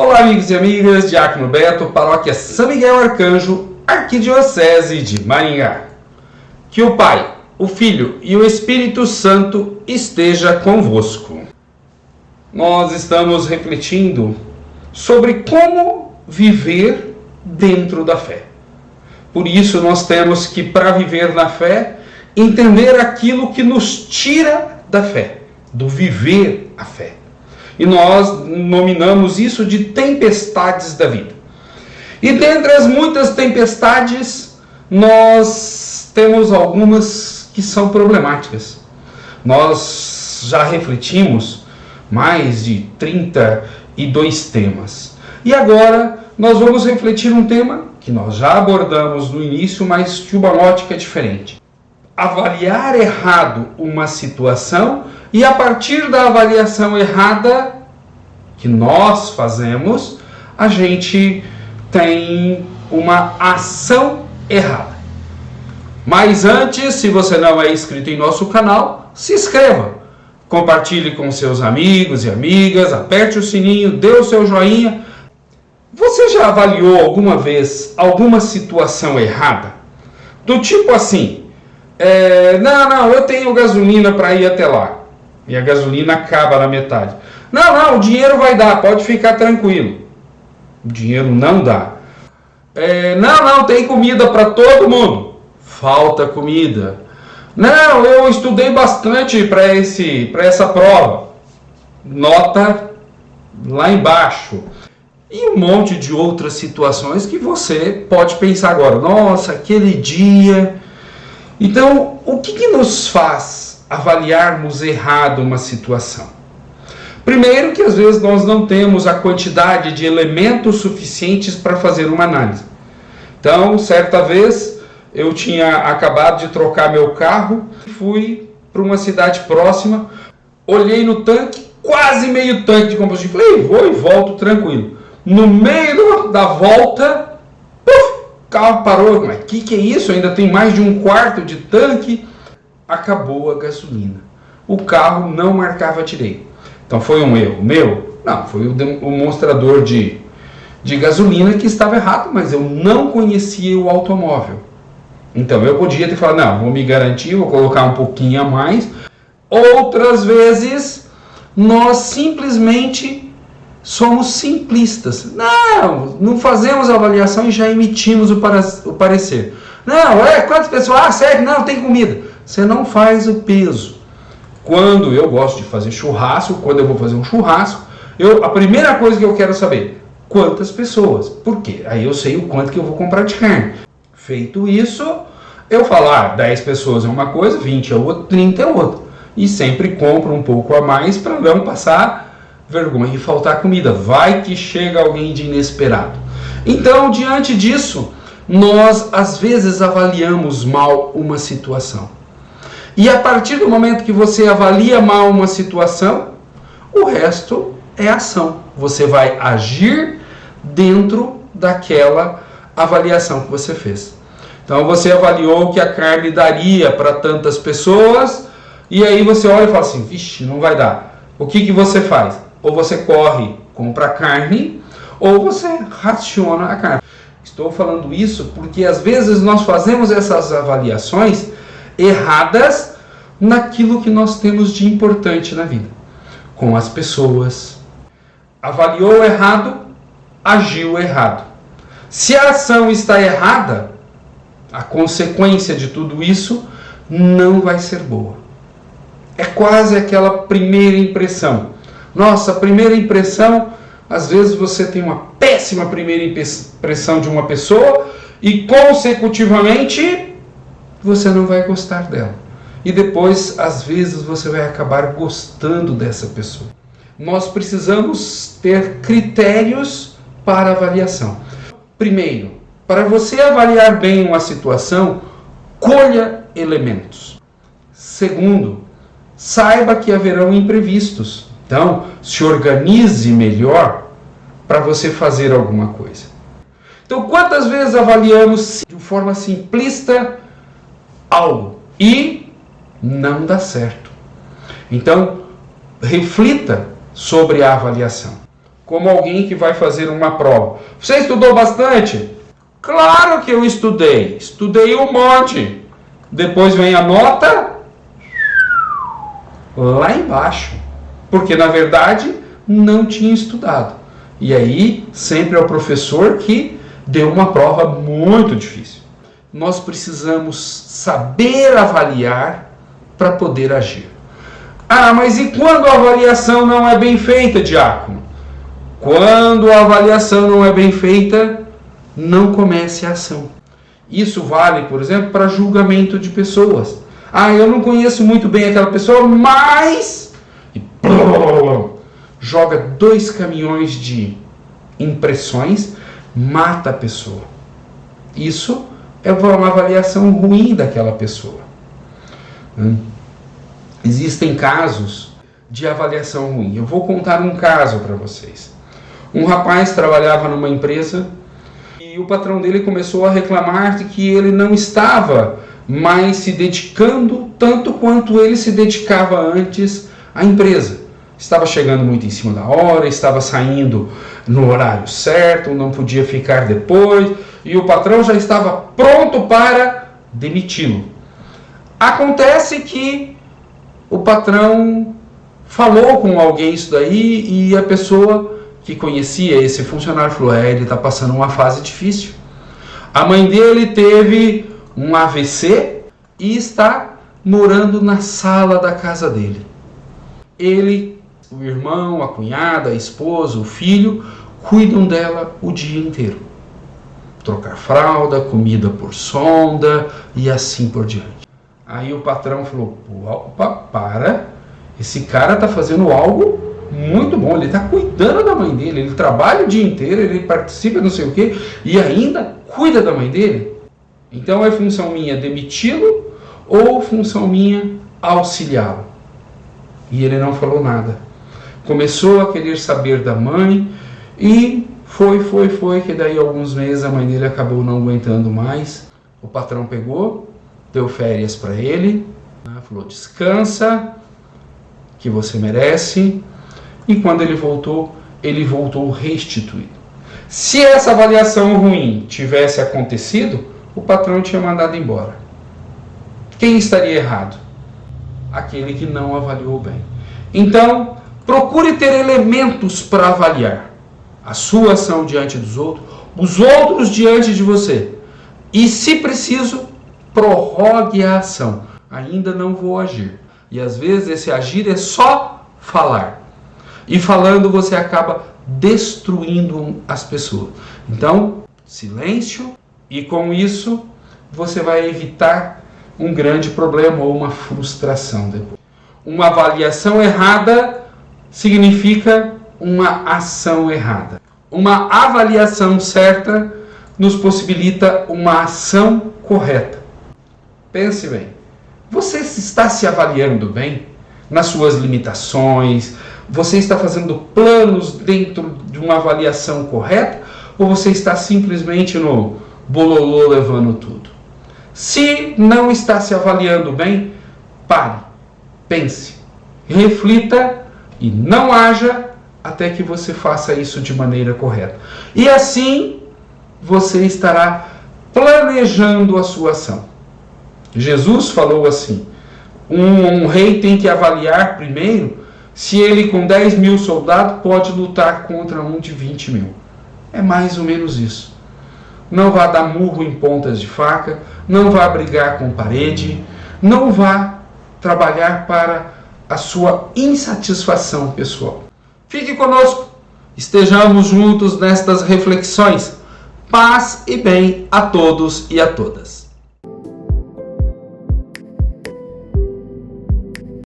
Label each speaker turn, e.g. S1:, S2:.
S1: Olá, amigos e amigas, Diácono Beto, Paróquia São Miguel Arcanjo, Arquidiocese de Maringá. Que o Pai, o Filho e o Espírito Santo esteja convosco. Nós estamos refletindo sobre como viver dentro da fé. Por isso nós temos que, para viver na fé, entender aquilo que nos tira da fé, do viver a fé. E nós nominamos isso de tempestades da vida. E dentre as muitas tempestades, nós temos algumas que são problemáticas. Nós já refletimos mais de 32 temas. E agora nós vamos refletir um tema que nós já abordamos no início, mas de uma ótica diferente. Avaliar errado uma situação e a partir da avaliação errada que nós fazemos, a gente tem uma ação errada. Mas antes, se você não é inscrito em nosso canal, se inscreva. Compartilhe com seus amigos e amigas, aperte o sininho, dê o seu joinha. Você já avaliou alguma vez alguma situação errada? Do tipo assim, eu tenho gasolina para ir até lá. E a gasolina acaba na metade. Não, o dinheiro vai dar, pode ficar tranquilo. O dinheiro não dá. Tem comida para todo mundo. Falta comida. Não, eu estudei bastante para essa prova. Nota lá embaixo. E um monte de outras situações que você pode pensar agora. Nossa, aquele dia. Então, o que nos faz avaliarmos errado uma situação? Primeiro, que às vezes nós não temos a quantidade de elementos suficientes para fazer uma análise. Então, certa vez, eu tinha acabado de trocar meu carro, fui para uma cidade próxima, olhei no tanque, quase meio tanque de combustível, falei, vou e volto tranquilo. No meio da volta, o carro parou, mas que é isso? Ainda tem mais de um quarto de tanque. Acabou a gasolina. O carro não marcava direito. Então foi um erro meu? Não, foi o mostrador de gasolina que estava errado, mas eu não conhecia o automóvel. Então eu podia ter falado, não, vou me garantir, vou colocar um pouquinho a mais. Outras vezes, nós simplesmente somos simplistas. Não fazemos avaliação e já emitimos o parecer. Quantas pessoas? Certo, não, tem comida. Você não faz o peso. Quando eu gosto de fazer churrasco, quando eu vou fazer um churrasco, a primeira coisa que eu quero saber, quantas pessoas? Por quê? Aí eu sei o quanto que eu vou comprar de carne. Feito isso, eu falo, 10 pessoas é uma coisa, 20 é outra, 30 é outra. E sempre compro um pouco a mais para não passar vergonha e faltar comida. Vai que chega alguém de inesperado. Então, diante disso, nós às vezes avaliamos mal uma situação. E a partir do momento que você avalia mal uma situação, o resto é ação. Você vai agir dentro daquela avaliação que você fez. Então você avaliou que a carne daria para tantas pessoas, e aí você olha e fala assim, vixe, não vai dar. O que você faz? Ou você corre, compra carne, ou você raciona a carne. Estou falando isso porque às vezes nós fazemos essas avaliações erradas naquilo que nós temos de importante na vida, com as pessoas. Avaliou errado, agiu errado. Se a ação está errada, a consequência de tudo isso não vai ser boa. É quase aquela primeira impressão. Nossa, a primeira impressão, às vezes você tem uma péssima primeira impressão de uma pessoa e consecutivamente você não vai gostar dela. E depois, às vezes, você vai acabar gostando dessa pessoa. Nós precisamos ter critérios para avaliação. Primeiro, para você avaliar bem uma situação, colha elementos. Segundo, saiba que haverão imprevistos. Então, se organize melhor para você fazer alguma coisa. Então, quantas vezes avaliamos de forma simplista algo e não dá certo? Então, reflita sobre a avaliação. como alguém que vai fazer uma prova. Você estudou bastante? Claro que eu estudei. Estudei um monte. Depois vem a nota lá embaixo. Porque, na verdade, não tinha estudado. E aí, sempre é o professor que deu uma prova muito difícil. Nós precisamos saber avaliar para poder agir. Ah, mas e quando a avaliação não é bem feita, diácono? Quando a avaliação não é bem feita, não comece a ação. Isso vale, por exemplo, para julgamento de pessoas. Ah, eu não conheço muito bem aquela pessoa, mas... E joga 2 caminhões de impressões, mata a pessoa. Isso é uma avaliação ruim daquela pessoa. Existem casos de avaliação ruim. Eu vou contar um caso para vocês. Um rapaz trabalhava numa empresa e o patrão dele começou a reclamar de que ele não estava mais se dedicando tanto quanto ele se dedicava antes à empresa. Estava chegando muito em cima da hora, estava saindo no horário certo, não podia ficar depois, e o patrão já estava pronto para demiti-lo. Acontece que o patrão falou com alguém isso daí e a pessoa que conhecia esse funcionário falou: ele está passando uma fase difícil. A mãe dele teve um AVC e está morando na sala da casa dele. Ele, o irmão, a cunhada, a esposa, o filho, cuidam dela o dia inteiro. Trocar fralda, comida por sonda e assim por diante. Aí o patrão falou: opa, para, esse cara está fazendo algo muito bom, ele está cuidando da mãe dele, ele trabalha o dia inteiro, ele participa não sei o que e ainda cuida da mãe dele. Então é função minha demiti-lo ou função minha auxiliá-lo? E ele não falou nada. Começou a querer saber da mãe e foi, que daí alguns meses a mãe dele acabou não aguentando mais. O patrão pegou, deu férias para ele, falou: descansa, que você merece. E quando ele voltou restituído. Se essa avaliação ruim tivesse acontecido, o patrão tinha mandado embora. Quem estaria errado? Aquele que não avaliou bem. Então, procure ter elementos para avaliar a sua ação diante dos outros, os outros diante de você. E, se preciso, prorrogue a ação. Ainda não vou agir. E às vezes esse agir é só falar. E falando você acaba destruindo as pessoas. Então, silêncio, e com isso você vai evitar um grande problema ou uma frustração depois. Uma avaliação errada significa uma ação errada. Uma avaliação certa nos possibilita uma ação correta. Pense bem, você está se avaliando bem nas suas limitações? Você está fazendo planos dentro de uma avaliação correta? Ou você está simplesmente no bololô levando tudo? Se não está se avaliando bem, pare, pense, reflita e não haja até que você faça isso de maneira correta. E assim você estará planejando a sua ação. Jesus falou assim: um rei tem que avaliar primeiro se ele com 10 mil soldados pode lutar contra um de 20 mil. É mais ou menos isso. Não vá dar murro em pontas de faca, não vá brigar com parede, não vá trabalhar para a sua insatisfação pessoal. Fique conosco, estejamos juntos nestas reflexões. Paz e bem a todos e a todas.